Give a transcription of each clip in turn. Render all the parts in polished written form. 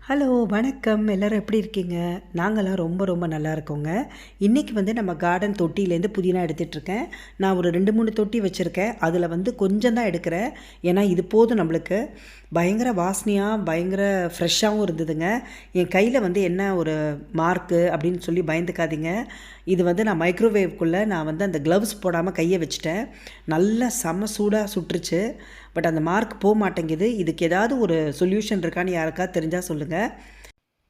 Hello வணக்கம். எல்லோரும் எப்படி இருக்கீங்க? நாங்கள்லாம் ரொம்ப ரொம்ப நல்லா இருக்கோங்க. இன்றைக்கி நம்ம கார்டன் தொட்டியிலேருந்து புதினா எடுத்துகிட்ருக்கேன். நான் ஒரு 2-3 தொட்டி வச்சுருக்கேன். அதில் கொஞ்சம் தான் எடுக்கிறேன். ஏன்னா இது போதும் நம்மளுக்கு. பயங்கர வாசனையாக பயங்கர ஃப்ரெஷ்ஷாகவும் இருந்ததுங்க. என் கையில் என்ன ஒரு மார்க்கு அப்படின்னு சொல்லி பயந்துக்காதீங்க. இது நான் மைக்ரோவேவ்க்குள்ளே நான் அந்த க்ளவுஸ் போடாமல் கையை வச்சுட்டேன். நல்லா செம்ம சூடாக சுட்டுருச்சு. பட் அந்த மார்க் போக மாட்டேங்குது. இதுக்கு ஏதாவது ஒரு சொல்யூஷன் இருக்கான்னு யாருக்காவது தெரிஞ்சால் சொல்லுங்கள்.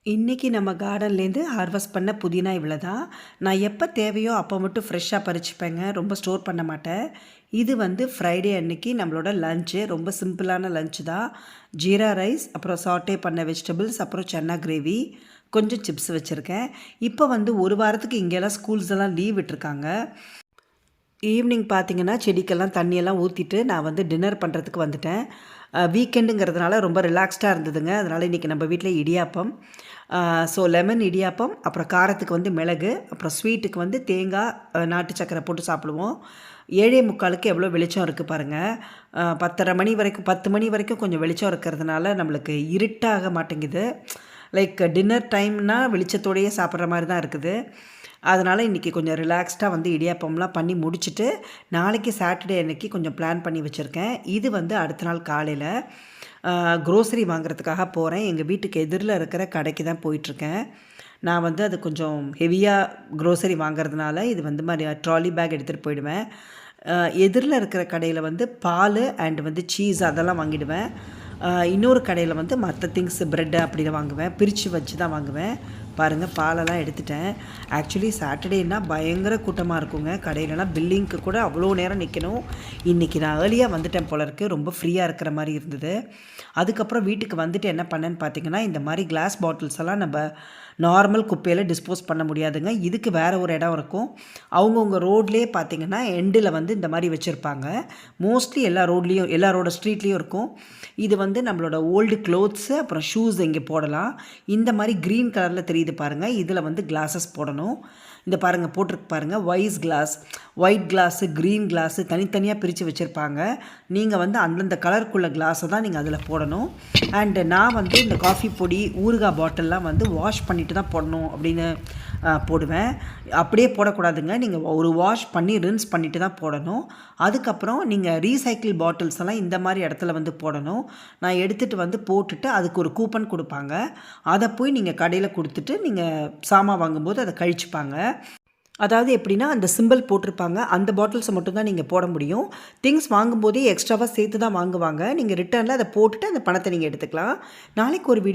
இன்றைக்கி நம்ம கார்டன்லேருந்து ஹார்வெஸ்ட் பண்ண புதினா இவ்வளோ தான். நான் எப்போ தேவையோ அப்போ மட்டும் ஃப்ரெஷ்ஷாக பறிச்சுப்பேங்க. ரொம்ப ஸ்டோர் பண்ண மாட்டேன். இது ஃப்ரைடே அன்னைக்கு நம்மளோட லஞ்சு. ரொம்ப சிம்பிளான லஞ்சு தான். ஜீரா ரைஸ், அப்புறம் சாட்டே பண்ண வெஜிடபிள்ஸ், அப்புறம் சன்னா கிரேவி, கொஞ்சம் சிப்ஸ் வச்சுருக்கேன். இப்போ ஒரு வாரத்துக்கு இங்கெல்லாம் ஸ்கூல்ஸ் எல்லாம் லீவ் விட்டுருக்காங்க. ஈவினிங் பார்த்திங்கன்னா செடிக்கெல்லாம் தண்ணியெல்லாம் ஊற்றிட்டு நான் டின்னர் பண்ணுறதுக்கு வந்துட்டேன். வீக்கெண்டுங்கிறதுனால ரொம்ப ரிலாக்ஸ்டாக இருந்ததுங்க. அதனால் இன்றைக்கி நம்ம வீட்டில் இடியாப்பம். ஸோ லெமன் இடியாப்பம், அப்புறம் காரத்துக்கு மிளகு, அப்புறம் ஸ்வீட்டுக்கு தேங்காய், நாட்டு சக்கரை போட்டு சாப்பிடுவோம். 7:45 எவ்வளோ வெளிச்சம் இருக்குது பாருங்கள். 10:30 மணி வரைக்கும் 10 மணி வரைக்கும் கொஞ்சம் வெளிச்சம் இருக்கிறதுனால நம்மளுக்கு இருட்டாக மாட்டேங்குது. லைக் டின்னர் டைம்னால் வெளிச்சத்தோடையே சாப்பிட்ற மாதிரி தான் இருக்குது. அதனால் இன்றைக்கி கொஞ்சம் ரிலாக்ஸ்டாக இடியாப்பம்லாம் பண்ணி முடிச்சுட்டு நாளைக்கு சாட்டர்டே அன்றைக்கி கொஞ்சம் பிளான் பண்ணி வச்சுருக்கேன். இது அடுத்த நாள் காலையில் க்ரோசரி வாங்குறதுக்காக போகிறேன். எங்கள் வீட்டுக்கு எதிரில் இருக்கிற கடைக்கு தான் போயிட்டுருக்கேன். நான் அது கொஞ்சம் ஹெவியாக க்ரோசரி வாங்குறதுனால இது மாதிரி ட்ராலி பேக் எடுத்துகிட்டு போயிடுவேன். எதிரில் இருக்கிற கடையில் பால் அண்ட் சீஸ் அதெல்லாம் வாங்கிடுவேன். இன்னொரு கடையில் மற்ற திங்ஸ் ப்ரெட்டு அப்படி தான் வாங்குவேன். பிரித்து வச்சு தான் வாங்குவேன். பாருங்கள், பாலெல்லாம் எடுத்துட்டேன். ஆக்சுவலி சாட்டர்டேனா பயங்கர கூட்டமாக இருக்குங்க. கடையிலலாம் பில்லிங்க்கு கூட அவ்வளோ நேரம் நிற்கணும். இன்றைக்கி நான் ஏர்லியாக வந்துட்டேன் போல இருக்குது. ரொம்ப ஃப்ரீயாக இருக்கிற மாதிரி இருந்தது. அதுக்கப்புறம் வீட்டுக்கு வந்துட்டு என்ன பண்ணேன்னு பார்த்தீங்கன்னா, இந்த மாதிரி கிளாஸ் பாட்டில்ஸ் எல்லாம் நம்ம நார்மல் குப்பையில் டிஸ்போஸ் பண்ண முடியாதுங்க. இதுக்கு வேறு ஒரு இடம் இருக்கும். அவங்கவுங்க ரோட்லேயே பார்த்திங்கன்னா எண்டில் இந்த மாதிரி வச்சுருப்பாங்க. மோஸ்ட்லி எல்லா ரோட்லேயும் எல்லாரோட ஸ்ட்ரீட்லேயும் இருக்கும். இது நம்மளோட ஓல்டு க்ளோத்ஸு, அப்புறம் ஷூஸ் இங்கே போடலாம். இந்த மாதிரி க்ரீன் கலரில் தெரியுது பாருங்கள். இதில் கிளாஸஸ் போடணும். இந்த பாருங்கள், போட்டிருக்கு பாருங்கள், ஒயிட் கிளாஸு, க்ரீன் கிளாஸு தனித்தனியாக பிரித்து வச்சுருப்பாங்க. நீங்கள் அந்தந்த கலருக்குள்ள கிளாஸை தான் நீங்கள் அதில் போடணும். அண்டு நான் இந்த காஃபி பொடி, ஊறுகாய் பாட்டில்லாம் வாஷ் பண்ணிவிட்டு தான் போடணும் அப்படின்னு போடுவேன். அப்படியே போடக்கூடாதுங்க. நீங்கள் ஒரு வாஷ் பண்ணி ரின்ஸ் பண்ணிவிட்டு தான் போடணும். அதுக்கப்புறம் நீங்கள் ரீசைக்கிள் பாட்டில்ஸ் எல்லாம் இந்த மாதிரி இடத்துல போடணும். நான் எடுத்துகிட்டு போட்டுட்டு அதுக்கு ஒரு கூப்பன் கொடுப்பாங்க. அதை போய் நீங்கள் கடையில் கொடுத்துட்டு நீங்கள் சாமான் வாங்கும்போது அதை கழிச்சுப்பாங்க. அதாவது எப்படின்னா, அந்த சிம்பிள் போட்டிருப்பாங்க. அந்த பாட்டில்ஸை மட்டும் தான் நீங்கள் போட முடியும். திங்ஸ் வாங்கும்போதே எக்ஸ்ட்ராவாக சேர்த்து தான் வாங்குவாங்க. நீங்கள் ரிட்டர்னில் அதை போட்டுட்டு அந்த பணத்தை நீங்கள் எடுத்துக்கலாம். நாளைக்கு ஒரு வீடியோ